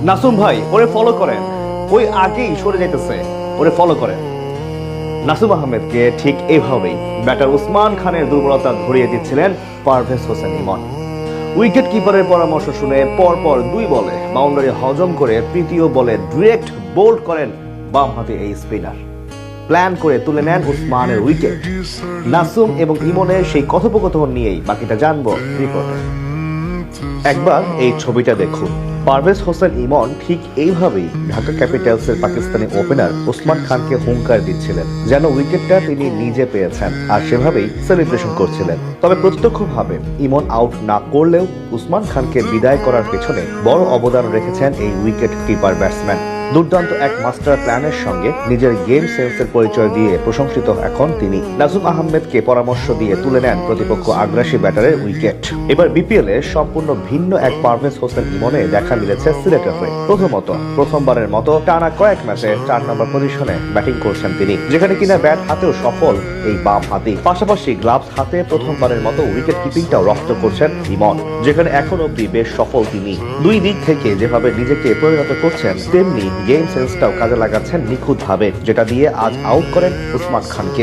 নাসুম ভাই ওরে ফলো করেন, ওই আগেই সরে যাইতেছে, ওরে ফলো করেন। নাসুম আহমেদকে ঠিক এভাবেই ব্যাটার উসমান খানের দুর্বলতা ধরিয়ে দিচ্ছিলেন পারভেজ হোসেন ইমন। উইকেট কিপারের পরামর্শ শুনে পরপর 2 বলে বাউন্ডারি হজম করে তৃতীয় বলে ডিরেক্ট বোল্ড করেন বামহাতি এই স্পিনার। প্ল্যান করে তুলে নেন উসমানের উইকেট। নাসুম এবং ইমনের সেই কথোপকথন নিয়েই বাকিটা জানবো রিপোর্টে। একবার এই ছবিটা দেখুন। পারভেজ হোসেন ইমন ঠিক এইভাবেই ঢাকা ক্যাপিটালসের পাকিস্তানি ওপেনার ওসমান খানকে হুঙ্কার দিচ্ছিলেন, যেন উইকেটটা তিনি নিজে পেয়েছেন, আর সেভাবেই সেলিব্রেশন করছিলেন। তবে প্রত্যক্ষভাবে ইমন আউট না করলেও উসমান খানকে বিদায় করার পেছনে বড় অবদান রেখেছেন এই উইকেট কিপার ব্যাটসম্যান। দুর্দান্ত এক মাস্টার প্ল্যানের সঙ্গে নিজের গেম সেন্সের পরিচয় দিয়ে প্রশংসিত এখন তিনি। নাসুম আহমেদকে পরামর্শ দিয়ে তুলে নেন প্রতিপক্ষ আগ্রাসী ব্যাটারের উইকেট। এবার বিপিএল এ সম্পূর্ণ ভিন্ন এক পারভেজ হোসেন ইমনে দেখা মিলেছে সিলেটের হয়ে। প্রথমবারের মতো টানা কয়েক ম্যাচে 4 নম্বর পজিশনে ব্যাটিং করছেন তিনি, যেখানে কিনা ব্যাট হাতেও সফল এই বাম হাতি। পাশাপাশি গ্লাভস হাতে প্রথমবারের মতো উইকেট কিপিংটাও রপ্ত করছেন ইমন, যেখানে এখন অব্দি বেশ সফল তিনি। দুই দিক থেকে যেভাবে নিজেকে পরিণত করছেন, তেমনি গেম সেন্সটাও কাজে লাগাচ্ছেন নিখুঁতভাবে, যেটা দিয়ে আজ আউট করেন উসমান খানকে।